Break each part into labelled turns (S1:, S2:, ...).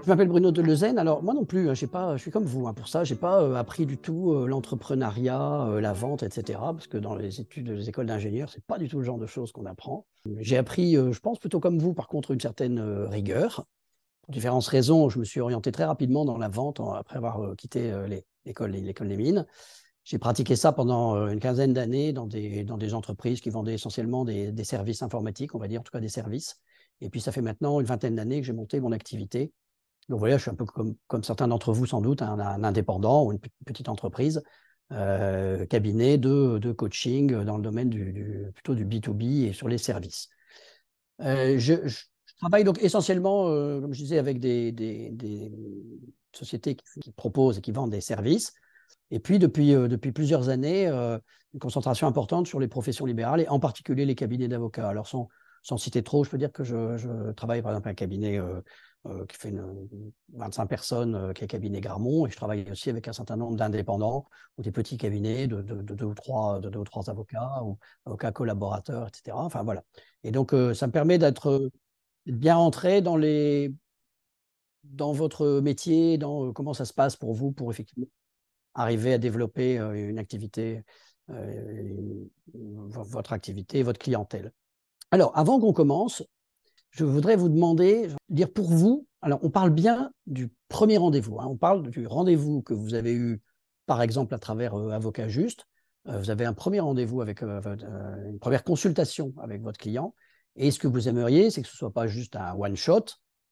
S1: Je m'appelle Bruno Deleuzen. Alors, moi non plus, hein, je suis comme vous hein, pour ça. Je n'ai pas appris du tout l'entrepreneuriat, la vente, etc. Parce que dans les études, les écoles d'ingénieurs, ce n'est pas du tout le genre de choses qu'on apprend. J'ai appris, je pense, plutôt comme vous, par contre, une certaine rigueur. Pour différentes raisons, je me suis orienté très rapidement dans la vente après avoir quitté l'école des mines. J'ai pratiqué ça pendant une quinzaine d'années dans des entreprises qui vendaient essentiellement des services informatiques, on va dire, en tout cas des services. Et puis, ça fait maintenant une vingtaine d'années que j'ai monté mon activité. Donc voilà, je suis un peu comme certains d'entre vous sans doute, un indépendant ou une petite entreprise, cabinet de coaching dans le domaine plutôt du B2B et sur les services. Je travaille donc essentiellement, comme je disais, avec des sociétés qui proposent et qui vendent des services. Et puis, depuis plusieurs années, une concentration importante sur les professions libérales et en particulier les cabinets d'avocats. Alors, sans citer trop, je peux dire que je travaille par exemple à un cabinet qui fait 25 personnes, qui est le cabinet Gramont, et je travaille aussi avec un certain nombre d'indépendants ou des petits cabinets de deux ou trois avocats ou avocats collaborateurs, etc. Enfin, voilà. Et donc, ça me permet d'être bien rentré dans votre métier, dans comment ça se passe pour vous, pour effectivement arriver à développer une activité, votre activité, votre clientèle. Alors, avant qu'on commence, je voudrais vous demander, dire pour vous, alors on parle bien du premier rendez-vous, hein, on parle du rendez-vous que vous avez eu, par exemple, à travers Avocat Juste. Vous avez un premier rendez-vous avec une première consultation avec votre client. Et ce que vous aimeriez, c'est que ce ne soit pas juste un one-shot,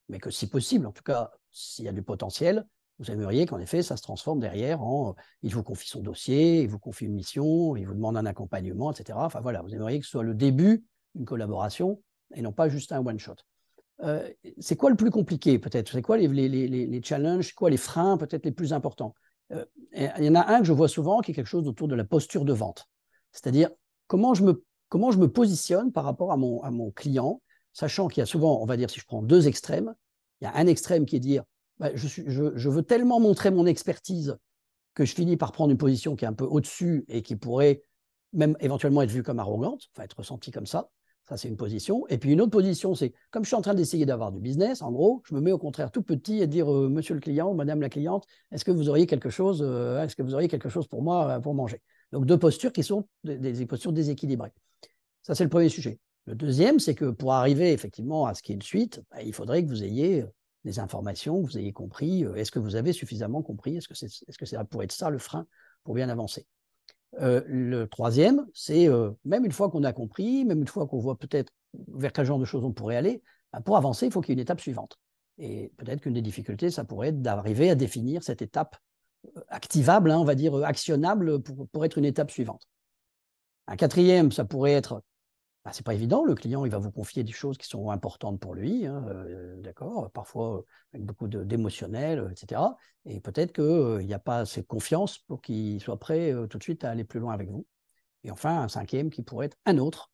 S1: mais que si possible, en tout cas, s'il y a du potentiel, vous aimeriez qu'en effet, ça se transforme derrière en il vous confie son dossier, il vous confie une mission, il vous demande un accompagnement, etc. Enfin voilà, vous aimeriez que ce soit le début d'une collaboration et non pas juste un one-shot. C'est quoi le plus compliqué peut-être? C'est quoi les challenges? Quoi les freins peut-être les plus importants? Il y en a un que je vois souvent qui est quelque chose autour de la posture de vente. C'est-à-dire comment je me positionne par rapport à mon client, sachant qu'il y a souvent, on va dire, si je prends deux extrêmes, il y a un extrême qui est dire bah, je veux tellement montrer mon expertise que je finis par prendre une position qui est un peu au-dessus et qui pourrait même éventuellement être vue comme arrogante, enfin être ressentie comme ça. Ça, c'est une position. Et puis une autre position, c'est comme je suis en train d'essayer d'avoir du business, en gros, je me mets au contraire tout petit et dire monsieur le client, madame la cliente, est-ce que vous auriez quelque chose, pour moi pour manger? Donc deux postures qui sont des postures déséquilibrées. Ça, c'est le premier sujet. Le deuxième, c'est que pour arriver effectivement à ce qui est une suite, bah, il faudrait que vous ayez des informations, que vous ayez compris. Est-ce que vous avez suffisamment compris? Est-ce que ça pourrait être ça le frein pour bien avancer? Le troisième, c'est même une fois qu'on a compris, même une fois qu'on voit peut-être vers quel genre de choses on pourrait aller, bah, pour avancer, il faut qu'il y ait une étape suivante. Et peut-être qu'une des difficultés, ça pourrait être d'arriver à définir cette étape activable, hein, on va dire actionnable pour être une étape suivante. Un quatrième, ça pourrait être bah, ce n'est pas évident, le client il va vous confier des choses qui sont importantes pour lui, hein, d'accord, parfois avec beaucoup d'émotionnel, etc. Et peut-être qu'il n'y a pas assez de confiance pour qu'il soit prêt tout de suite à aller plus loin avec vous. Et enfin, un cinquième qui pourrait être un autre.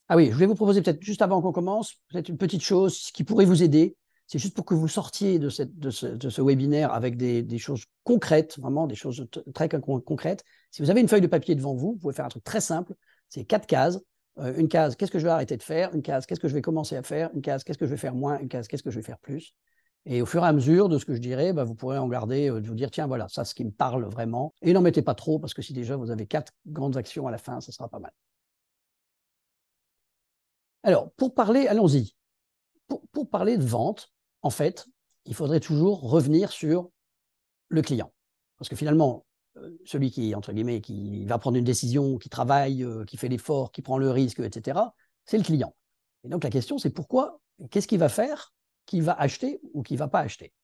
S1: Ah oui, je voulais vous proposer peut-être juste avant qu'on commence, peut-être une petite chose qui pourrait vous aider. C'est juste pour que vous sortiez de ce webinaire avec des choses concrètes, vraiment des choses très concrètes. Si vous avez une feuille de papier devant vous, vous pouvez faire un truc très simple. C'est 4 cases. Une case, qu'est-ce que je vais arrêter de faire? Une case, qu'est-ce que je vais commencer à faire? Une case, qu'est-ce que je vais faire moins? Une case, qu'est-ce que je vais faire plus? Et au fur et à mesure de ce que je dirais, bah, vous pourrez en garder, de vous dire, tiens, voilà, ça, ce qui me parle vraiment. Et n'en mettez pas trop, parce que si déjà vous avez 4 grandes actions à la fin, ça sera pas mal. Alors, pour parler, allons-y. Pour parler de vente, en fait, il faudrait toujours revenir sur le client. Parce que finalement, celui qui, entre guillemets, qui va prendre une décision, qui travaille, qui fait l'effort, qui prend le risque, etc., c'est le client. Et donc la question, c'est pourquoi, qu'est-ce qu'il va faire, qu'il va acheter ou qu'il ne va pas acheter.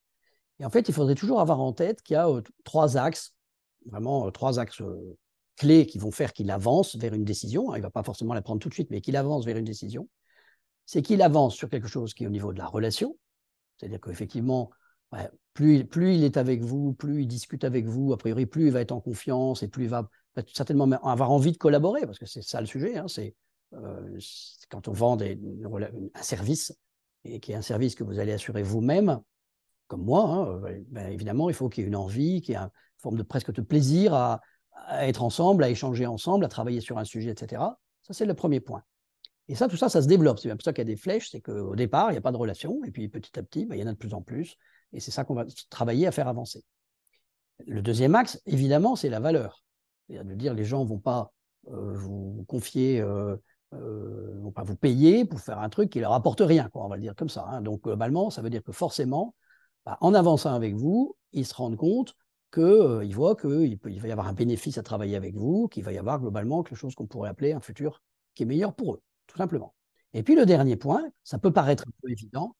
S1: Et en fait, il faudrait toujours avoir en tête qu'il y a 3 axes, vraiment 3 axes clés qui vont faire qu'il avance vers une décision. Il ne va pas forcément la prendre tout de suite, mais qu'il avance vers une décision. C'est qu'il avance sur quelque chose qui est au niveau de la relation. C'est-à-dire qu'effectivement, ouais, plus il est avec vous, plus il discute avec vous, a priori, plus il va être en confiance et plus il va certainement avoir envie de collaborer, parce que c'est ça le sujet, hein, c'est quand on vend un service, et qui est un service que vous allez assurer vous-même, comme moi, hein, ben évidemment, il faut qu'il y ait une envie, qu'il y ait une forme de presque de plaisir à être ensemble, à échanger ensemble, à travailler sur un sujet, etc. Ça, c'est le premier point. Et ça, tout ça, ça se développe. C'est bien pour ça qu'il y a des flèches, c'est qu'au départ, il n'y a pas de relation, et puis petit à petit, il y en a de plus en plus, et c'est ça qu'on va travailler à faire avancer. Le deuxième axe, évidemment, c'est la valeur. C'est-à-dire de dire les gens ne vont pas vous confier, vont pas vous payer pour faire un truc qui ne leur apporte rien, quoi, on va le dire comme ça. Hein. Donc, globalement, ça veut dire que forcément, en avançant avec vous, ils se rendent compte qu'ils voient qu'il va y avoir un bénéfice à travailler avec vous, qu'il va y avoir globalement quelque chose qu'on pourrait appeler un futur qui est meilleur pour eux, tout simplement. Et puis le dernier point, ça peut paraître un peu évident,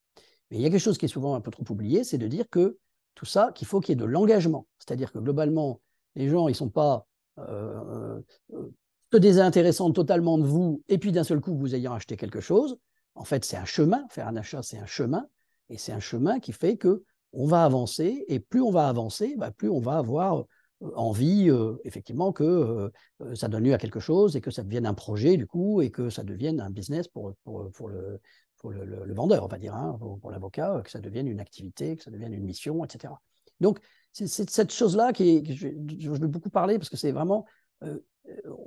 S1: mais il y a quelque chose qui est souvent un peu trop oublié, c'est de dire que tout ça, qu'il faut qu'il y ait de l'engagement. C'est-à-dire que globalement, les gens, ils ne sont pas se désintéressant totalement de vous, et puis d'un seul coup, vous ayant acheté quelque chose. En fait, c'est un chemin. Faire un achat, c'est un chemin. Et c'est un chemin qui fait que on va avancer, et plus on va avancer, plus on va avoir envie, effectivement, que ça donne lieu à quelque chose, et que ça devienne un projet, du coup, et que ça devienne un business pour le vendeur, on va dire, hein, pour l'avocat, que ça devienne une activité, que ça devienne une mission, etc. Donc, c'est cette chose-là que je veux beaucoup parler, parce que c'est vraiment...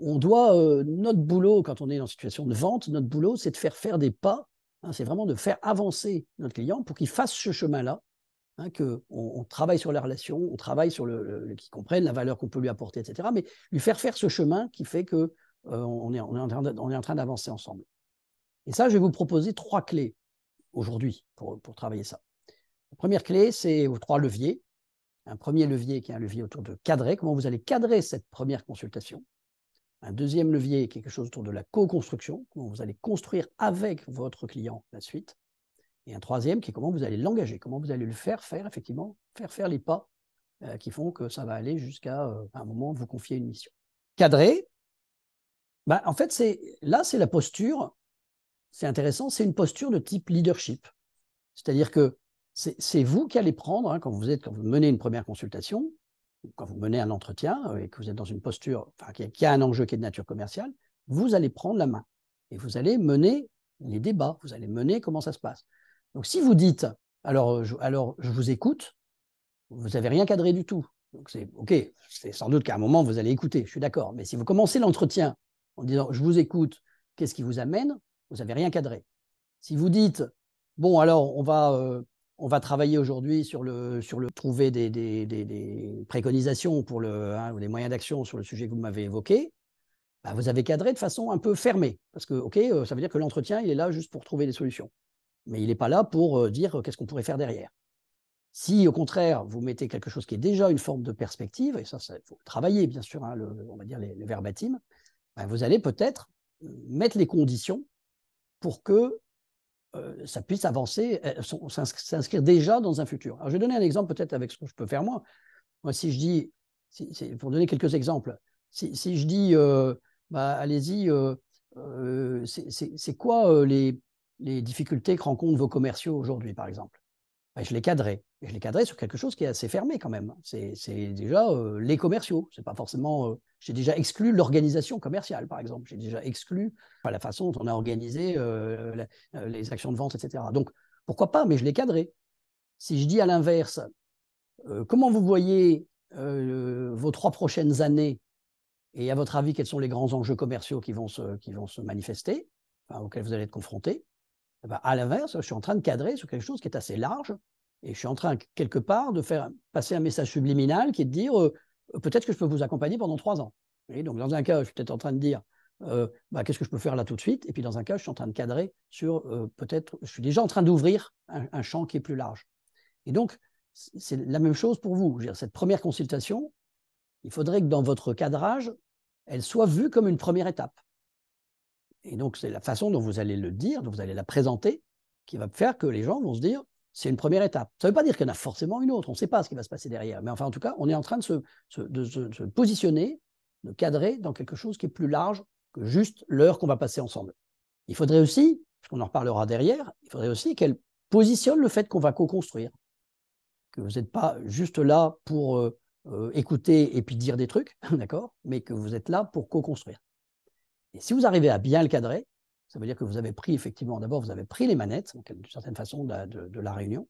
S1: on doit, notre boulot, quand on est en situation de vente, notre boulot, c'est de faire des pas, hein, c'est vraiment de faire avancer notre client pour qu'il fasse ce chemin-là, hein, qu'on travaille sur la relation, on travaille sur qu'il comprenne la valeur qu'on peut lui apporter, etc. Mais lui faire ce chemin qui fait qu'on on est en train d'avancer ensemble. Et ça, je vais vous proposer 3 clés aujourd'hui pour travailler ça. La première clé, c'est 3 leviers. Un premier levier qui est un levier autour de cadrer, comment vous allez cadrer cette première consultation. Un deuxième levier, quelque chose autour de la co-construction, comment vous allez construire avec votre client la suite. Et un troisième qui est comment vous allez l'engager, comment vous allez le faire effectivement, faire les pas qui font que ça va aller jusqu'à un moment où vous confiez une mission. Cadrer, en fait, c'est la posture, c'est intéressant, c'est une posture de type leadership. C'est-à-dire que c'est vous qui allez prendre, hein, quand vous menez une première consultation, quand vous menez un entretien et que vous êtes dans une posture qui a un enjeu qui est de nature commerciale, vous allez prendre la main et vous allez mener les débats, vous allez mener comment ça se passe. Donc si vous dites, alors je vous écoute, vous n'avez rien cadré du tout. Donc c'est OK, c'est sans doute qu'à un moment vous allez écouter, je suis d'accord. Mais si vous commencez l'entretien en disant je vous écoute, qu'est-ce qui vous amène, vous n'avez rien cadré. Si vous dites, bon alors on va travailler aujourd'hui sur le trouver des préconisations pour ou des moyens d'action sur le sujet que vous m'avez évoqué, vous avez cadré de façon un peu fermée. Parce que, OK, ça veut dire que l'entretien, il est là juste pour trouver des solutions. Mais il n'est pas là pour dire qu'est-ce qu'on pourrait faire derrière. Si, au contraire, vous mettez quelque chose qui est déjà une forme de perspective, et ça, il faut travailler, bien sûr, hein, on va dire les verbatim, vous allez peut-être mettre les conditions pour que ça puisse avancer, s'inscrire déjà dans un futur. Alors, je vais donner un exemple peut-être avec ce que je peux faire moi. Moi, si je dis, pour donner quelques exemples, si je dis, allez-y, c'est quoi les difficultés que rencontrent vos commerciaux aujourd'hui, par exemple? Je les cadrais. Et je les cadrais sur quelque chose qui est assez fermé quand même. C'est déjà les commerciaux. C'est pas forcément. J'ai déjà exclu l'organisation commerciale, par exemple. J'ai déjà exclu la façon dont on a organisé les actions de vente, etc. Donc, pourquoi pas, mais je l'ai cadré. Si je dis à l'inverse, comment vous voyez vos 3 prochaines années et à votre avis, quels sont les grands enjeux commerciaux qui vont se manifester, auxquels vous allez être confrontés, à l'inverse, je suis en train de cadrer sur quelque chose qui est assez large et je suis en train, quelque part, de faire passer un message subliminal qui est de dire peut-être que je peux vous accompagner pendant 3 ans. Et donc, dans un cas, je suis peut-être en train de dire qu'est-ce que je peux faire là tout de suite. Et puis, dans un cas, je suis en train de cadrer sur peut-être, je suis déjà en train d'ouvrir un champ qui est plus large. Et donc, c'est la même chose pour vous. Je veux dire, cette première consultation, il faudrait que dans votre cadrage, elle soit vue comme une première étape. Et donc, c'est la façon dont vous allez le dire, dont vous allez la présenter, qui va faire que les gens vont se dire, c'est une première étape. Ça ne veut pas dire qu'il y en a forcément une autre, on ne sait pas ce qui va se passer derrière. Mais enfin, en tout cas, on est en train de se positionner, de cadrer dans quelque chose qui est plus large que juste l'heure qu'on va passer ensemble. Il faudrait aussi, parce qu'on en reparlera derrière, il faudrait aussi qu'elle positionne le fait qu'on va co-construire. Que vous n'êtes pas juste là pour écouter et puis dire des trucs, d'accord, mais que vous êtes là pour co-construire. Et si vous arrivez à bien le cadrer, ça veut dire que vous avez pris effectivement, d'abord, vous avez pris les manettes, d'une certaine façon, de la réunion.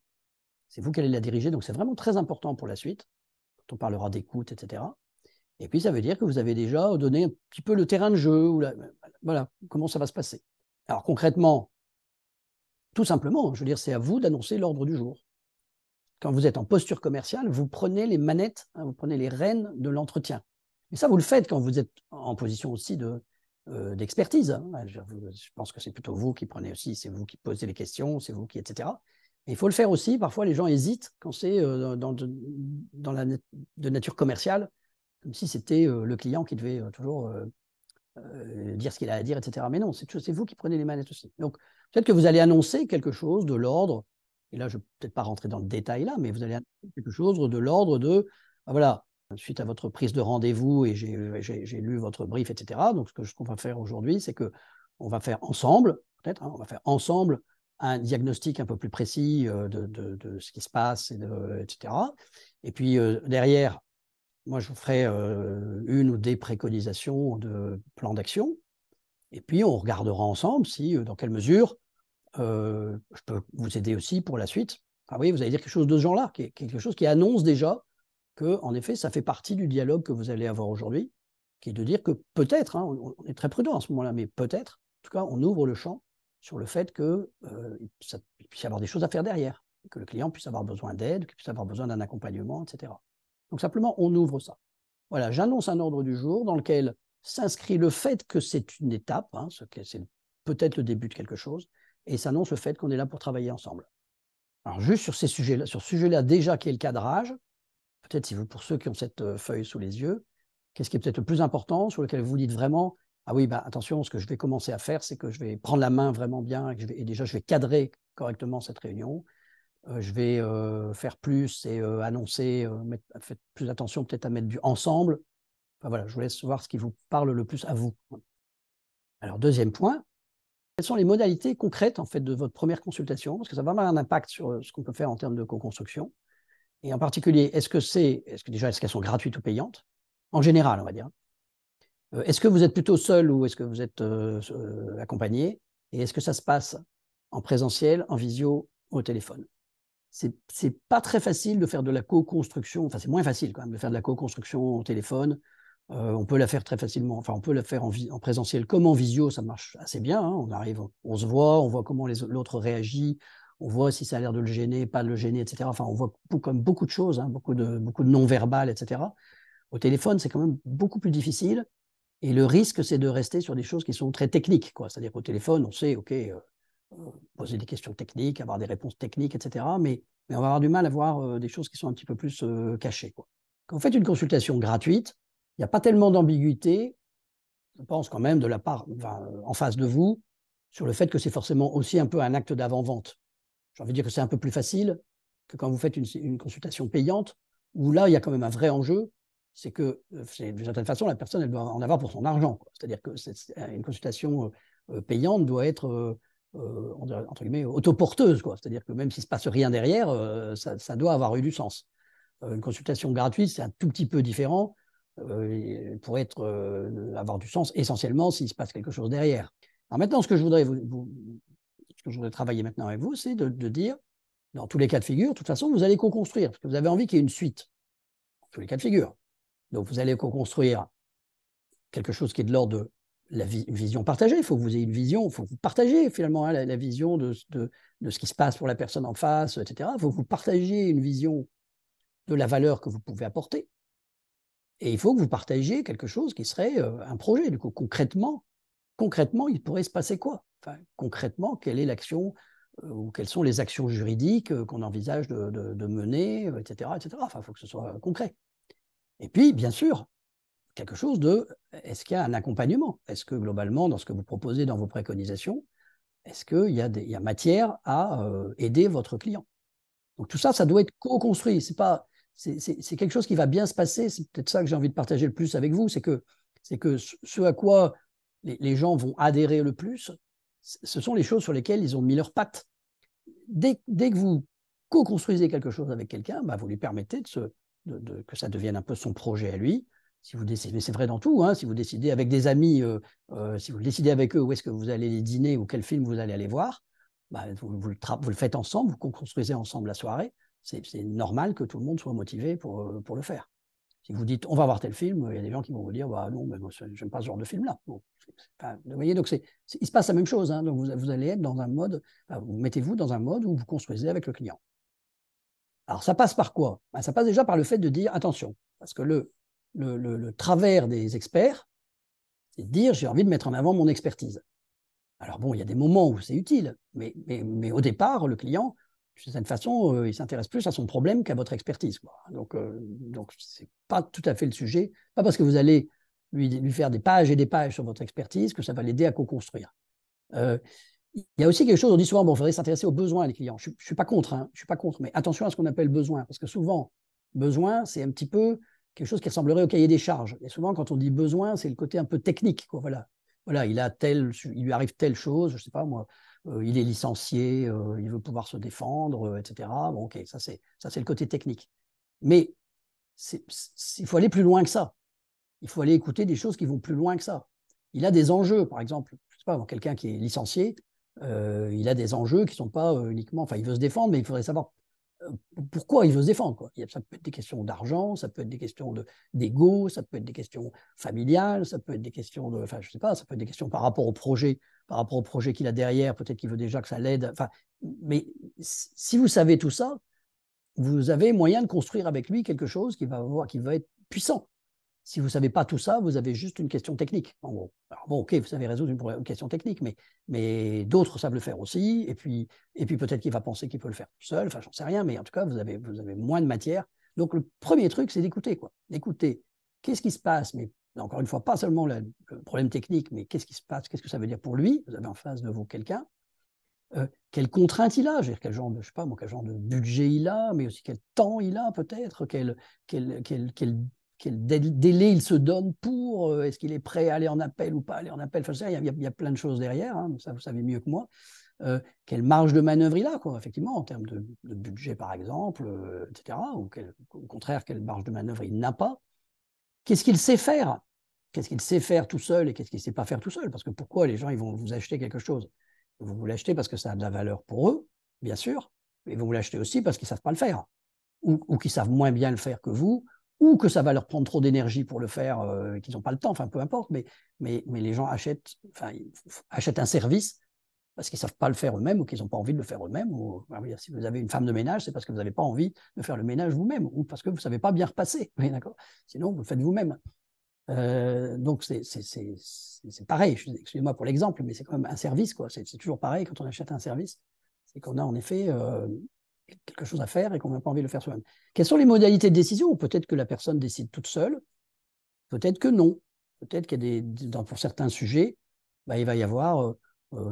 S1: C'est vous qui allez la diriger, donc c'est vraiment très important pour la suite, quand on parlera d'écoute, etc. Et puis, ça veut dire que vous avez déjà donné un petit peu le terrain de jeu, voilà, comment ça va se passer. Alors concrètement, tout simplement, je veux dire, c'est à vous d'annoncer l'ordre du jour. Quand vous êtes en posture commerciale, vous prenez les manettes, hein, vous prenez les rênes de l'entretien. Et ça, vous le faites quand vous êtes en position aussi d'expertise. Hein. Je pense que c'est plutôt vous qui prenez aussi, c'est vous qui posez les questions, c'est vous qui, etc. Et il faut le faire aussi. Parfois, les gens hésitent quand c'est dans la de nature commerciale, comme si c'était le client qui devait toujours dire ce qu'il a à dire, etc. Mais non, c'est vous qui prenez les manettes aussi. Donc, peut-être que vous allez annoncer quelque chose de l'ordre, et là, je ne vais peut-être pas rentrer dans le détail là, mais vous allez annoncer quelque chose de l'ordre de, ben voilà, suite à votre prise de rendez-vous, et j'ai lu votre brief, etc. Donc, ce qu'on va faire aujourd'hui, c'est qu'on va faire ensemble, peut-être, hein, on va faire ensemble un diagnostic un peu plus précis de ce qui se passe, etc. Et puis, derrière, moi, je vous ferai une ou des préconisations de plan d'action. Et puis, on regardera ensemble si, dans quelle mesure, je peux vous aider aussi pour la suite. Ah oui, vous allez dire quelque chose de ce genre-là, quelque chose qui annonce déjà que, en effet, ça fait partie du dialogue que vous allez avoir aujourd'hui, qui est de dire que peut-être, hein, on est très prudent à ce moment-là, mais peut-être, en tout cas, on ouvre le champ sur le fait qu'il puisse y avoir des choses à faire derrière, que le client puisse avoir besoin d'aide, qu'il puisse avoir besoin d'un accompagnement, etc. Donc simplement, on ouvre ça. Voilà, j'annonce un ordre du jour dans lequel s'inscrit le fait que c'est une étape, hein, c'est peut-être le début de quelque chose, et s'annonce le fait qu'on est là pour travailler ensemble. Alors juste sur ces sujets-là, sur ce sujet-là déjà qui est le cadrage, peut-être si vous, pour ceux qui ont cette feuille sous les yeux, qu'est-ce qui est peut-être le plus important, sur lequel vous dites vraiment, ah oui, bah, attention, ce que je vais commencer à faire, c'est que je vais prendre la main vraiment bien, et déjà je vais cadrer correctement cette réunion, je vais faire plus et annoncer, faites plus attention peut-être à mettre du ensemble. Enfin, voilà, je vous laisse voir ce qui vous parle le plus à vous. Alors, deuxième point, quelles sont les modalités concrètes en fait, de votre première consultation? Parce que ça va avoir un impact sur ce qu'on peut faire en termes de co-construction. Et en particulier, est-ce qu'elles sont gratuites ou payantes? En général, on va dire. Est-ce que vous êtes plutôt seul ou est-ce que vous êtes accompagné? Et est-ce que ça se passe en présentiel, en visio ou au téléphone? C'est pas très facile de faire de la co-construction, enfin c'est moins facile quand même de faire de la co-construction au téléphone. On peut la faire très facilement, enfin on peut la faire en présentiel comme en visio, ça marche assez bien. Hein. On arrive, on se voit, on voit comment l'autre réagit, on voit si ça a l'air de le gêner, pas de le gêner, etc. Enfin on voit comme beaucoup de choses, hein, beaucoup de non-verbal, etc. Au téléphone, c'est quand même beaucoup plus difficile. Et le risque, c'est de rester sur des choses qui sont très techniques, quoi. C'est-à-dire qu'au téléphone, on sait, OK, poser des questions techniques, avoir des réponses techniques, etc. Mais on va avoir du mal à voir des choses qui sont un petit peu plus cachées, quoi. Quand vous faites une consultation gratuite, il n'y a pas tellement d'ambiguïté, je pense quand même, de la part, enfin, en face de vous, sur le fait que c'est forcément aussi un peu un acte d'avant-vente. J'ai envie de dire que c'est un peu plus facile que quand vous faites une consultation payante, où là, il y a quand même un vrai enjeu, c'est que, d'une certaine façon, la personne, elle doit en avoir pour son argent. C'est-à-dire que une consultation payante doit être, entre guillemets, autoporteuse. C'est-à-dire que même s'il ne se passe rien derrière, ça doit avoir eu du sens. Une consultation gratuite, c'est un tout petit peu différent. Pour avoir du sens essentiellement s'il se passe quelque chose derrière. Alors maintenant, ce que je voudrais travailler maintenant avec vous, c'est de dire, dans tous les cas de figure, de toute façon, vous allez co-construire, parce que vous avez envie qu'il y ait une suite, dans tous les cas de figure. Donc, vous allez co-construire quelque chose qui est de l'ordre de une vision partagée. Il faut que vous ayez une vision, il faut que vous partagiez finalement hein, la vision de ce qui se passe pour la personne en face, etc. Il faut que vous partagiez une vision de la valeur que vous pouvez apporter. Et il faut que vous partagiez quelque chose qui serait un projet. Du coup, concrètement, il pourrait se passer quoi? Enfin, concrètement, quelle est l'action ou quelles sont les actions juridiques qu'on envisage de mener, etc., etc. Enfin, il faut que ce soit concret. Et puis, bien sûr, quelque chose est-ce qu'il y a un accompagnement? Est-ce que globalement, dans ce que vous proposez dans vos préconisations, est-ce qu'il y a matière à aider votre client? Donc tout ça, ça doit être co-construit. C'est quelque chose qui va bien se passer. C'est peut-être ça que j'ai envie de partager le plus avec vous, c'est que ce à quoi les gens vont adhérer le plus, ce sont les choses sur lesquelles ils ont mis leurs pattes. Dès que vous co-construisez quelque chose avec quelqu'un, bah, vous lui permettez que ça devienne un peu son projet à lui. Si vous décidez, mais c'est vrai dans tout, hein, si vous décidez avec des amis, si vous décidez avec eux où est-ce que vous allez les dîner ou quel film vous allez aller voir, bah, vous le faites ensemble, vous construisez ensemble la soirée. C'est normal que tout le monde soit motivé pour le faire. Si vous dites, on va voir tel film, il y a des gens qui vont vous dire, bah non, mais moi, j'aime pas ce genre de film-là. Bon, vous voyez, donc il se passe la même chose. Hein, donc vous allez être dans un mode, vous mettez-vous dans un mode où vous construisez avec le client. Alors, ça passe par quoi? Ben, ça passe déjà par le fait de dire, attention, parce que le travers des experts, c'est de dire, j'ai envie de mettre en avant mon expertise. Alors bon, il y a des moments où c'est utile, mais au départ, le client, de certaine façon, il s'intéresse plus à son problème qu'à votre expertise, quoi. Donc, ce n'est pas tout à fait le sujet. Pas parce que vous allez lui faire des pages et des pages sur votre expertise que ça va l'aider à co-construire. Il y a aussi quelque chose, on dit souvent, bon, il faudrait s'intéresser aux besoins des clients. Je ne suis pas contre, hein, je suis pas contre, mais attention à ce qu'on appelle besoin, parce que souvent, besoin, c'est un petit peu quelque chose qui ressemblerait au cahier des charges. Et souvent, quand on dit besoin, c'est le côté un peu technique, quoi, voilà, il lui arrive telle chose, je ne sais pas moi, il est licencié, il veut pouvoir se défendre, etc. Bon, ok, ça c'est le côté technique. Mais il faut aller plus loin que ça. Il faut aller écouter des choses qui vont plus loin que ça. Il a des enjeux, par exemple, je sais pas, quelqu'un qui est licencié, il a des enjeux qui ne sont pas uniquement, enfin, il veut se défendre, mais il faudrait savoir pourquoi il veut se défendre, quoi. Ça peut être des questions d'argent, ça peut être des questions d'ego, ça peut être des questions familiales, ça peut être des questions de, enfin, je sais pas, ça peut être des questions par rapport au projet qu'il a derrière, peut-être qu'il veut déjà que ça l'aide. Enfin, mais si vous savez tout ça, vous avez moyen de construire avec lui quelque chose qui va être puissant. Si vous ne savez pas tout ça, vous avez juste une question technique, en gros. Alors bon, ok, vous savez résoudre une question technique, mais d'autres savent le faire aussi, et puis peut-être qu'il va penser qu'il peut le faire tout seul, enfin, j'en sais rien, mais en tout cas, vous avez moins de matière. Donc, le premier truc, c'est d'écouter, quoi. D'écouter. Qu'est-ce qui se passe? Mais encore une fois, pas seulement le problème technique, mais qu'est-ce qui se passe? Qu'est-ce que ça veut dire pour lui? Vous avez en face de vous quelqu'un. Quelles contraintes il a, quel genre de, je sais pas, moi, quel genre de budget il a, mais aussi quel temps il a peut-être, quel délai il se donne pour, est-ce qu'il est prêt à aller en appel ou pas aller en appel, enfin, il y a plein de choses derrière, hein, ça vous savez mieux que moi. Quelle marge de manœuvre il a, quoi, effectivement, en termes de budget par exemple, etc. Ou au contraire, quelle marge de manœuvre il n'a pas. Qu'est-ce qu'il sait faire? Qu'est-ce qu'il sait faire tout seul et qu'est-ce qu'il ne sait pas faire tout seul? Parce que pourquoi les gens ils vont vous acheter quelque chose? Vous l'achetez parce que ça a de la valeur pour eux, bien sûr, mais vous l'achetez aussi parce qu'ils ne savent pas le faire, ou qu'ils savent moins bien le faire que vous, ou que ça va leur prendre trop d'énergie pour le faire, qu'ils n'ont pas le temps, enfin peu importe, mais les gens achètent un service parce qu'ils ne savent pas le faire eux-mêmes ou qu'ils n'ont pas envie de le faire eux-mêmes. Ou, si vous avez une femme de ménage, c'est parce que vous n'avez pas envie de faire le ménage vous-même, ou parce que vous ne savez pas bien repasser. Oui, d'accord. Sinon, vous le faites vous-même. Donc, c'est pareil, excusez-moi pour l'exemple, mais c'est quand même un service, quoi. C'est toujours pareil quand on achète un service, c'est qu'on a en effet quelque chose à faire et qu'on n'a pas envie de le faire soi-même. Quelles sont les modalités de décision? Peut-être que la personne décide toute seule, peut-être que non. Peut-être qu'il y a pour certains sujets, il va y avoir,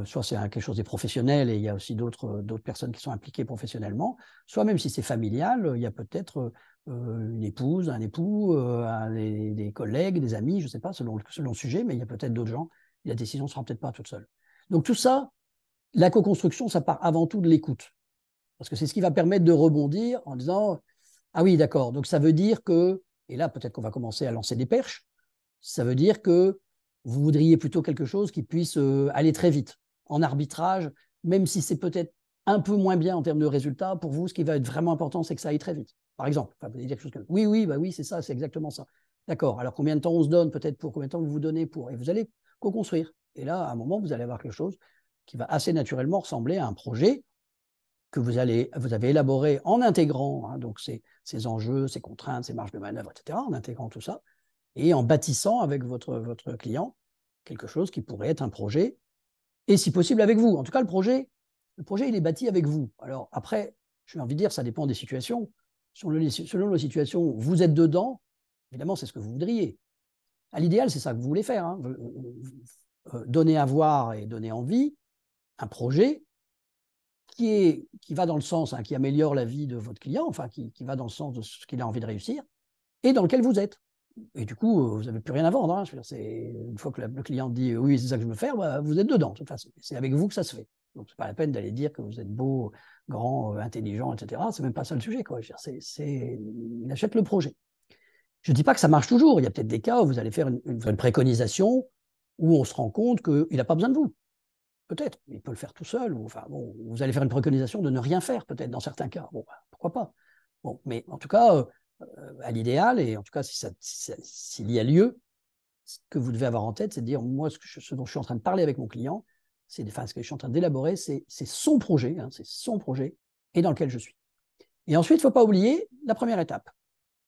S1: soit c'est quelque chose de professionnel et il y a aussi d'autres personnes qui sont impliquées professionnellement, soit même si c'est familial, il y a peut-être une épouse, un époux, des collègues, des amis, je ne sais pas, selon le sujet, mais il y a peut-être d'autres gens, et la décision ne sera peut-être pas toute seule. Donc tout ça, la co-construction, ça part avant tout de l'écoute. Parce que c'est ce qui va permettre de rebondir en disant, ah oui, d'accord, donc ça veut dire que, et là peut-être qu'on va commencer à lancer des perches, ça veut dire que vous voudriez plutôt quelque chose qui puisse aller très vite, en arbitrage, même si c'est peut-être un peu moins bien en termes de résultats, pour vous, ce qui va être vraiment important, c'est que ça aille très vite. Par exemple, vous allez dire quelque chose comme oui, oui, oui, c'est ça, c'est exactement ça. D'accord, alors combien de temps on se donne, peut-être pour combien de temps vous vous donnez pour, et vous allez co-construire. Et là, à un moment, vous allez avoir quelque chose qui va assez naturellement ressembler à un projet que vous avez élaboré en intégrant donc ces enjeux, ces contraintes, ces marges de manœuvre, etc., en intégrant tout ça, et en bâtissant avec votre client quelque chose qui pourrait être un projet, et si possible avec vous. En tout cas, le projet, il est bâti avec vous. Alors après, j'ai envie de dire, ça dépend des situations. Selon les situations, vous êtes dedans, évidemment, c'est ce que vous voudriez. À l'idéal, c'est ça que vous voulez faire. Hein. Donner à voir et donner envie, un projet qui va dans le sens, qui améliore la vie de votre client, enfin, qui va dans le sens de ce qu'il a envie de réussir, et dans lequel vous êtes. Et du coup, vous n'avez plus rien à vendre. Hein. Une fois que le client dit oui, c'est ça que je veux faire, vous êtes dedans, de toute façon. C'est avec vous que ça se fait. Donc, ce n'est pas la peine d'aller dire que vous êtes beau, grand, intelligent, etc. Ce n'est même pas ça le sujet, quoi. Il achète le projet. Je ne dis pas que ça marche toujours. Il y a peut-être des cas où vous allez faire une préconisation où on se rend compte qu'il n'a pas besoin de vous. Peut-être, il peut le faire tout seul. Ou, enfin, bon, vous allez faire une préconisation de ne rien faire, peut-être, dans certains cas. Bon, pourquoi pas. Bon, mais en tout cas, à l'idéal, et en tout cas, s'il y a lieu, ce que vous devez avoir en tête, c'est de dire, moi, ce dont je suis en train de parler avec mon client, ce que je suis en train d'élaborer, c'est son projet, hein, c'est son projet, et dans lequel je suis. Et ensuite, il ne faut pas oublier la première étape.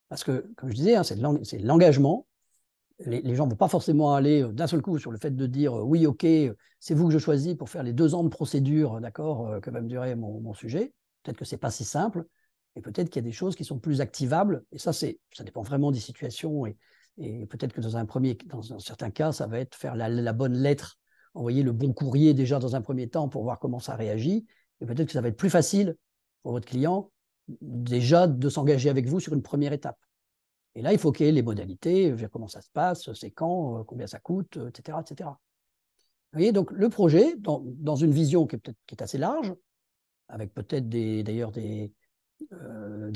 S1: Parce que, comme je disais, hein, c'est l'engagement. Les gens ne vont pas forcément aller d'un seul coup sur le fait de dire oui, ok, c'est vous que je choisis pour faire les 2 ans de procédure, d'accord, que va me durer mon sujet. Peut-être que ce n'est pas si simple, et peut-être qu'il y a des choses qui sont plus activables, et ça dépend vraiment des situations, et peut-être que dans un certain cas, ça va être faire la bonne lettre, envoyer le bon courrier déjà dans un premier temps pour voir comment ça réagit, et peut-être que ça va être plus facile pour votre client déjà de s'engager avec vous sur une première étape. Et là, il faut qu'il y ait les modalités, comment ça se passe, c'est quand, combien ça coûte, etc., etc. Vous voyez, donc le projet, dans une vision qui est assez large, avec peut-être d'ailleurs des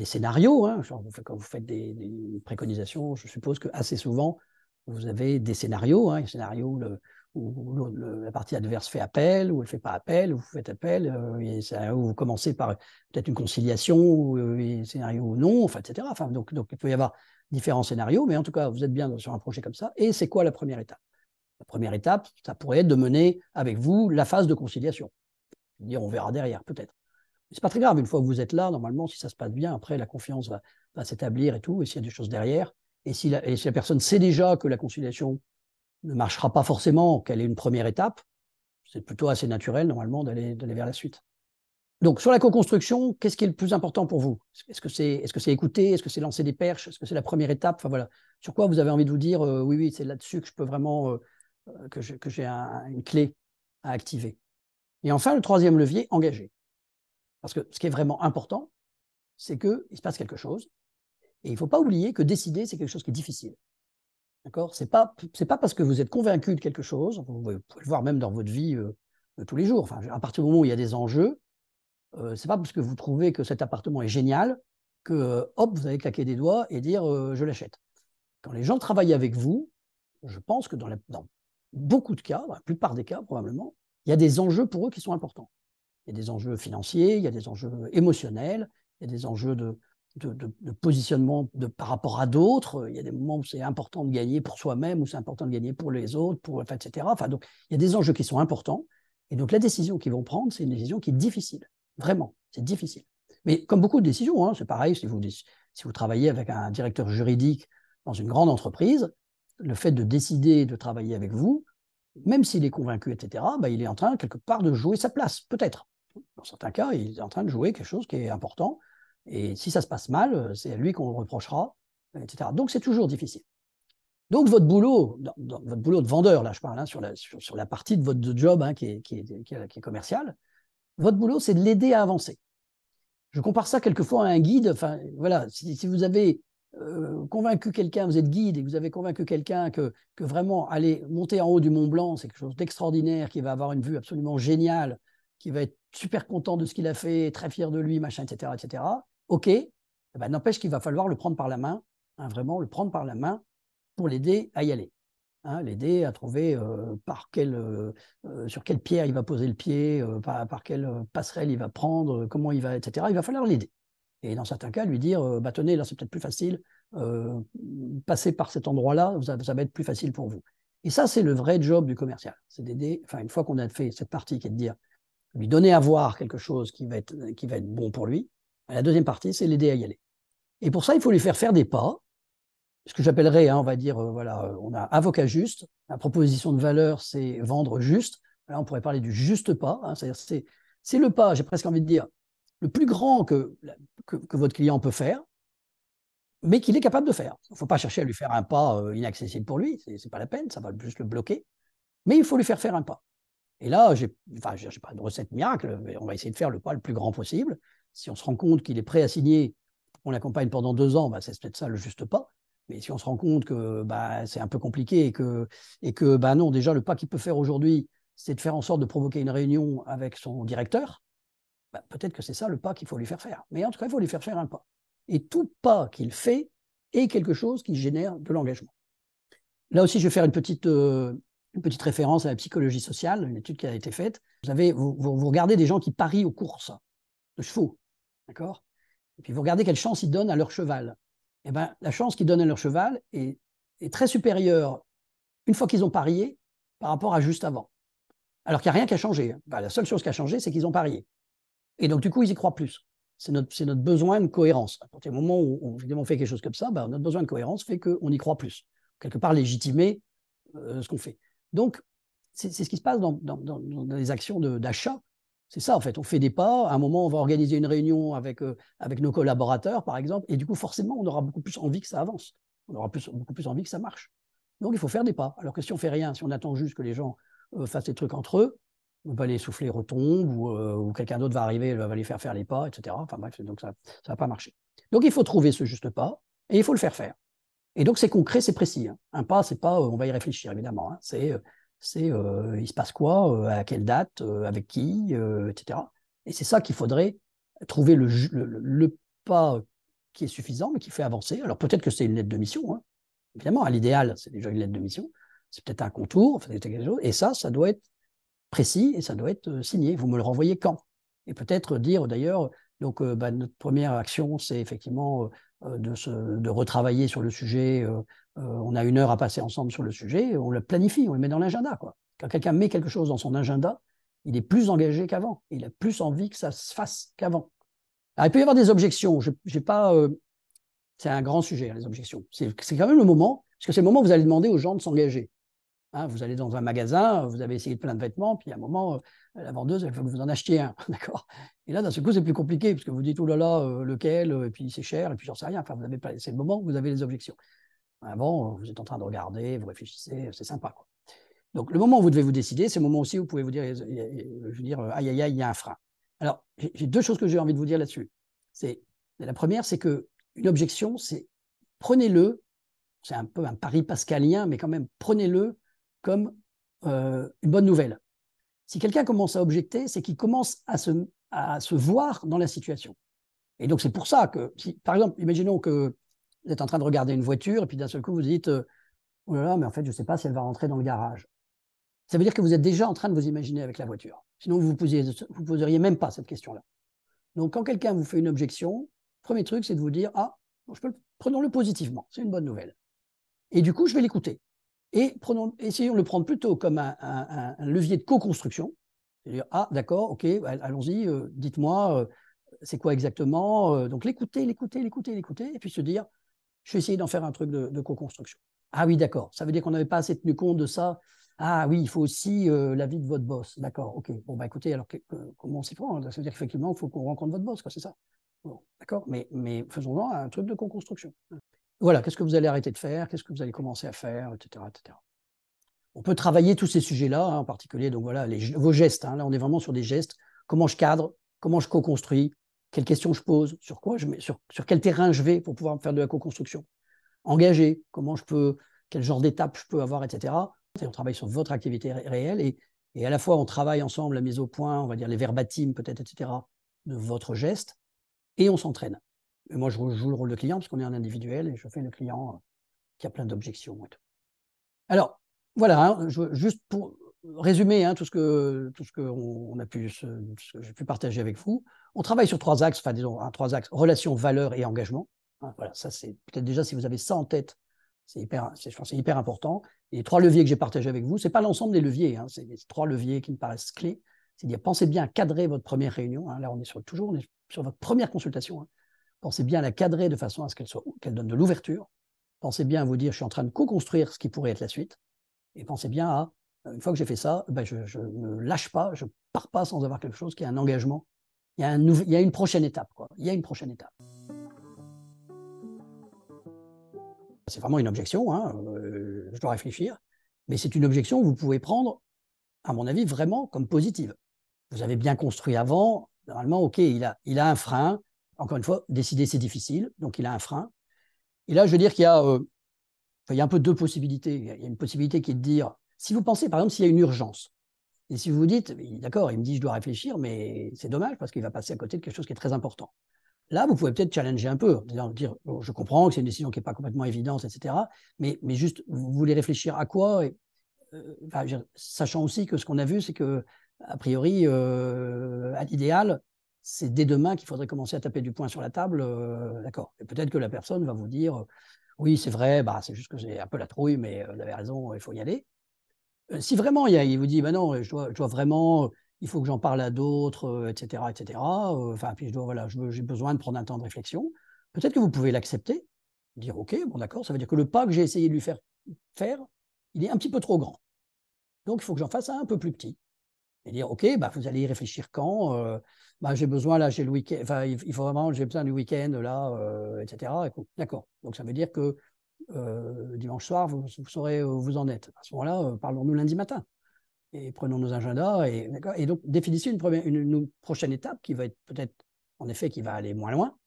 S1: scénarios, hein, genre quand vous faites des préconisations, je suppose qu'assez souvent, vous avez des scénarios, hein, un scénario où la partie adverse fait appel, ou elle ne fait pas appel, ou vous faites appel, où vous commencez par peut-être une conciliation, ou un scénario ou non, enfin, etc. Enfin, donc il peut y avoir différents scénarios, mais en tout cas, vous êtes bien sur un projet comme ça. Et c'est quoi la première étape? La première étape, ça pourrait être de mener avec vous la phase de conciliation. Dire, on verra derrière, peut-être. C'est pas très grave, une fois que vous êtes là, normalement, si ça se passe bien, après, la confiance va s'établir et tout, et s'il y a des choses derrière. Et si la personne sait déjà que la conciliation ne marchera pas forcément, qu'elle est une première étape, c'est plutôt assez naturel, normalement, d'aller vers la suite. Donc, sur la co-construction, qu'est-ce qui est le plus important pour vous? Est-ce que c'est écouter? Est-ce que c'est lancer des perches? Est-ce que c'est la première étape? Enfin, voilà. Sur quoi vous avez envie de vous dire, oui, oui, c'est là-dessus que je peux vraiment, que j'ai une clé à activer. Et enfin, le troisième levier, engager. Parce que ce qui est vraiment important, c'est qu'il se passe quelque chose. Et il ne faut pas oublier que décider, c'est quelque chose qui est difficile. D'accord? C'est pas parce que vous êtes convaincu de quelque chose, vous pouvez le voir même dans votre vie de tous les jours. Enfin, à partir du moment où il y a des enjeux, c'est pas parce que vous trouvez que cet appartement est génial que, hop, vous allez claquer des doigts et dire je l'achète. Quand les gens travaillent avec vous, je pense que dans beaucoup de cas, dans la plupart des cas probablement, il y a des enjeux pour eux qui sont importants. Il y a des enjeux financiers, il y a des enjeux émotionnels, il y a des enjeux de positionnement par rapport à d'autres. Il y a des moments où c'est important de gagner pour soi-même, où c'est important de gagner pour les autres, enfin, etc. Enfin, donc, il y a des enjeux qui sont importants. Et donc, la décision qu'ils vont prendre, c'est une décision qui est difficile. Vraiment, c'est difficile. Mais comme beaucoup de décisions, hein, c'est pareil, si vous travaillez avec un directeur juridique dans une grande entreprise, le fait de décider de travailler avec vous, même s'il est convaincu, etc., bah, il est en train, quelque part, de jouer sa place, peut-être. Dans certains cas, il est en train de jouer quelque chose qui est important. Et si ça se passe mal, c'est à lui qu'on le reprochera, etc. Donc, c'est toujours difficile. Donc, votre boulot, votre boulot de vendeur, là, je parle, hein, sur la partie de votre job hein, qui est commercial, votre boulot, c'est de l'aider à avancer. Je compare ça quelquefois à un guide. Enfin, voilà, si vous avez convaincu quelqu'un, vous êtes guide et vous avez convaincu quelqu'un que vraiment aller monter en haut du Mont Blanc, c'est quelque chose d'extraordinaire, qui va avoir une vue absolument géniale, qui va être super content de ce qu'il a fait, très fier de lui, machin, etc., etc. OK, eh ben, n'empêche qu'il va falloir le prendre par la main, hein, vraiment le prendre par la main pour l'aider à y aller. Hein, l'aider à trouver sur quelle pierre il va poser le pied, par quelle passerelle il va prendre, comment il va, etc. Il va falloir l'aider. Et dans certains cas, lui dire, bah, tenez, là, c'est peut-être plus facile, passer par cet endroit-là, ça va être plus facile pour vous. Et ça, c'est le vrai job du commercial. C'est d'aider, enfin, une fois qu'on a fait cette partie qui est de dire, lui donner à voir quelque chose qui va être bon pour lui, la deuxième partie, c'est l'aider à y aller. Et pour ça, il faut lui faire des pas, ce que j'appellerais, hein, on va dire, voilà, on a avocat juste, la proposition de valeur, c'est vendre juste. Là, on pourrait parler du juste pas, hein, c'est-à-dire c'est le pas, j'ai presque envie de dire, le plus grand que votre client peut faire, mais qu'il est capable de faire. Il ne faut pas chercher à lui faire un pas inaccessible pour lui, ce n'est pas la peine, ça va juste le bloquer, mais il faut lui faire un pas. Et là, je n'ai pas de recette miracle, mais on va essayer de faire le pas le plus grand possible. Si on se rend compte qu'il est prêt à signer, on l'accompagne pendant 2 ans, bah, c'est peut-être ça le juste pas. Mais si on se rend compte que bah, c'est un peu compliqué et que bah, non, déjà, le pas qu'il peut faire aujourd'hui, c'est de faire en sorte de provoquer une réunion avec son directeur, bah, peut-être que c'est ça le pas qu'il faut lui faire. Mais en tout cas, il faut lui faire un pas. Et tout pas qu'il fait est quelque chose qui génère de l'engagement. Là aussi, je vais faire une petite référence à la psychologie sociale, une étude qui a été faite. Vous regardez des gens qui parient aux courses de chevaux, d'accord? Et puis vous regardez quelle chance ils donnent à leur cheval. eh ben, la chance qu'ils donnent à leur cheval est très supérieure une fois qu'ils ont parié par rapport à juste avant. Alors qu'il n'y a rien qui a changé. Enfin, la seule chose qui a changé, c'est qu'ils ont parié. Et donc, du coup, ils y croient plus. C'est notre besoin de cohérence. À partir du moment où on fait quelque chose comme ça, ben, notre besoin de cohérence fait qu'on y croit plus. Quelque part, légitimer ce qu'on fait. Donc, c'est ce qui se passe dans les actions d'achat. C'est ça, en fait. On fait des pas. À un moment, on va organiser une réunion avec nos collaborateurs, par exemple. Et du coup, forcément, on aura beaucoup plus envie que ça avance. On aura beaucoup plus envie que ça marche. Donc, il faut faire des pas. Alors que si on ne fait rien, si on attend juste que les gens fassent des trucs entre eux, on va les souffler retombe ou quelqu'un d'autre va arriver, va les faire les pas, etc. Enfin bref, donc ça ne va pas marcher. Donc, il faut trouver ce juste pas et il faut le faire. Et donc, c'est concret, c'est précis. Hein. Un pas, c'est pas on va y réfléchir, évidemment. Hein. C'est il se passe quoi, à quelle date, avec qui, etc. Et c'est ça qu'il faudrait trouver le pas qui est suffisant, mais qui fait avancer. Alors, peut-être que c'est une lettre de mission. Hein. Évidemment, à l'idéal, c'est déjà une lettre de mission. C'est peut-être un contour, quelque chose. Et ça doit être précis et ça doit être signé. Vous me le renvoyez quand? Et peut-être dire d'ailleurs, donc notre première action, c'est effectivement de retravailler sur le sujet. On a 1 heure à passer ensemble sur le sujet, on le planifie, on le met dans l'agenda. Quand quelqu'un met quelque chose dans son agenda, il est plus engagé qu'avant. Il a plus envie que ça se fasse qu'avant. Alors, il peut y avoir des objections. J'ai pas, c'est un grand sujet, hein, les objections. C'est quand même le moment, parce que c'est le moment où vous allez demander aux gens de s'engager. Hein, vous allez dans un magasin, vous avez essayé plein de vêtements, puis à un moment, la vendeuse, elle veut que vous en achetiez un. D'accord. Et là, d'un seul coup, c'est plus compliqué, parce que vous dites, oh là là, lequel, et puis c'est cher, et puis j'en sais rien. Enfin, c'est le moment où vous avez les objections. Avant, vous êtes en train de regarder, vous réfléchissez, c'est sympa. Quoi. Donc, le moment où vous devez vous décider, c'est le moment aussi où vous pouvez vous dire, aïe, aïe, aïe, il y a un frein. Alors, j'ai 2 choses que j'ai envie de vous dire là-dessus. La première, c'est qu'une objection, c'est prenez-le, c'est un peu un pari pascalien, mais quand même, prenez-le comme une bonne nouvelle. Si quelqu'un commence à objecter, c'est qu'il commence à se voir dans la situation. Et donc, c'est pour ça que, par exemple, imaginons que vous êtes en train de regarder une voiture, et puis d'un seul coup, vous dites, oh là là, mais en fait, je ne sais pas si elle va rentrer dans le garage. Ça veut dire que vous êtes déjà en train de vous imaginer avec la voiture. Sinon, vous ne poseriez même pas cette question-là. Donc, quand quelqu'un vous fait une objection, le premier truc, c'est de vous dire, ah, prenons-le positivement, c'est une bonne nouvelle. Et du coup, je vais l'écouter. Et essayons de le prendre plutôt comme un levier de co-construction. C'est-à-dire, ah, d'accord, ok, allons-y, dites-moi, c'est quoi exactement. Donc, l'écouter, et puis se dire, je vais essayer d'en faire un truc de co-construction. Ah oui, d'accord, ça veut dire qu'on n'avait pas assez tenu compte de ça. Ah oui, il faut aussi l'avis de votre boss. D'accord, ok. Bon, bah écoutez, alors comment on s'y prend? Ça veut dire qu'effectivement, il faut qu'on rencontre votre boss, c'est ça. Bon, d'accord, mais faisons-en un truc de co-construction. Voilà, qu'est-ce que vous allez arrêter de faire, qu'est-ce que vous allez commencer à faire, etc. etc. On peut travailler tous ces sujets-là, hein, en particulier, donc voilà, vos gestes. Hein, là, on est vraiment sur des gestes. Comment je cadre, comment je co-construis, quelles questions je pose, sur quoi je mets, sur quel terrain je vais pour pouvoir faire de la co-construction. Engager, quel genre d'étape je peux avoir, etc. Et on travaille sur votre activité réelle et à la fois on travaille ensemble la mise au point, on va dire les verbatims peut-être, etc. de votre geste et on s'entraîne. Et moi, je joue le rôle de client parce qu'on est un individuel et je fais le client qui a plein d'objections. Alors, voilà, hein, juste pour résumer hein, tout ce que j'ai pu partager avec vous. On travaille sur 3 axes, enfin disons, 3 axes, relations, valeurs et engagement. Hein, voilà, ça c'est peut-être déjà si vous avez ça en tête, je pense que c'est hyper important. Et les 3 leviers que j'ai partagés avec vous, ce n'est pas l'ensemble des leviers, hein, c'est les 3 leviers qui me paraissent clés. C'est-à-dire, pensez bien à cadrer votre première réunion. Hein, là, on est sur votre première consultation. Hein. Pensez bien à la cadrer de façon à ce qu'elle donne de l'ouverture. Pensez bien à vous dire, je suis en train de co-construire ce qui pourrait être la suite. Et pensez bien à, une fois que j'ai fait ça, ben je ne lâche pas, je ne pars pas sans avoir quelque chose qui est un engagement. Il y a une prochaine étape. Quoi. Il y a une prochaine étape. C'est vraiment une objection, hein, je dois réfléchir, mais c'est une objection que vous pouvez prendre, à mon avis, vraiment comme positive. Vous avez bien construit avant, normalement, ok, il a un frein. Encore une fois, décider, c'est difficile, donc il a un frein. Et là, je veux dire qu'il y a un peu 2 possibilités. Il y a une possibilité qui est de dire, si vous pensez, par exemple, s'il y a une urgence, et si vous vous dites, d'accord, il me dit, je dois réfléchir, mais c'est dommage parce qu'il va passer à côté de quelque chose qui est très important. Là, vous pouvez peut-être challenger un peu, dire, bon, je comprends que c'est une décision qui n'est pas complètement évidente, etc. Mais juste, vous voulez réfléchir à quoi sachant aussi que ce qu'on a vu, c'est que, a priori, à l'idéal, c'est dès demain qu'il faudrait commencer à taper du poing sur la table, d'accord. Et peut-être que la personne va vous dire, oui, c'est vrai, bah, c'est juste que j'ai un peu la trouille, mais vous avez raison, il faut y aller. Si vraiment il vous dit, bah non, je dois vraiment, il faut que j'en parle à d'autres, etc., etc., enfin, puis voilà, j'ai besoin de prendre un temps de réflexion, peut-être que vous pouvez l'accepter, dire, OK, bon, d'accord, ça veut dire que le pas que j'ai essayé de lui faire, il est un petit peu trop grand. Donc, il faut que j'en fasse un peu plus petit. Et dire, OK, bah, vous allez y réfléchir quand bah, j'ai besoin, là, j'ai le week-end, enfin, il faut vraiment, j'ai besoin du week-end, là, etc. D'accord. Donc, ça veut dire que dimanche soir, vous saurez où vous en êtes. À ce moment-là, parlons-nous lundi matin. Et prenons nos agendas. Et donc, définissez une prochaine étape qui va être peut-être, en effet, qui va aller moins loin,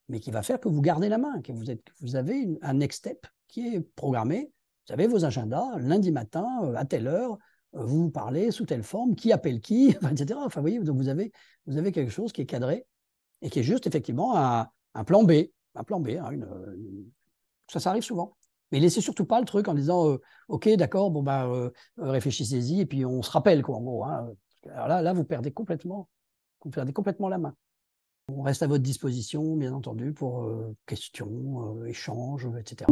S1: mais qui va faire que vous gardez la main, que vous avez un next step qui est programmé. Vous avez vos agendas, lundi matin, à telle heure, vous parlez sous telle forme, qui appelle qui, etc. Enfin, vous voyez, donc vous avez quelque chose qui est cadré et qui est juste effectivement un plan B. Un plan B, hein, ça arrive souvent. Mais laissez surtout pas le truc en disant OK, d'accord, bon, bah, réfléchissez-y et puis on se rappelle, quoi, en gros. Hein. Alors là, vous perdez complètement la main. On reste à votre disposition, bien entendu, pour questions, échanges, etc.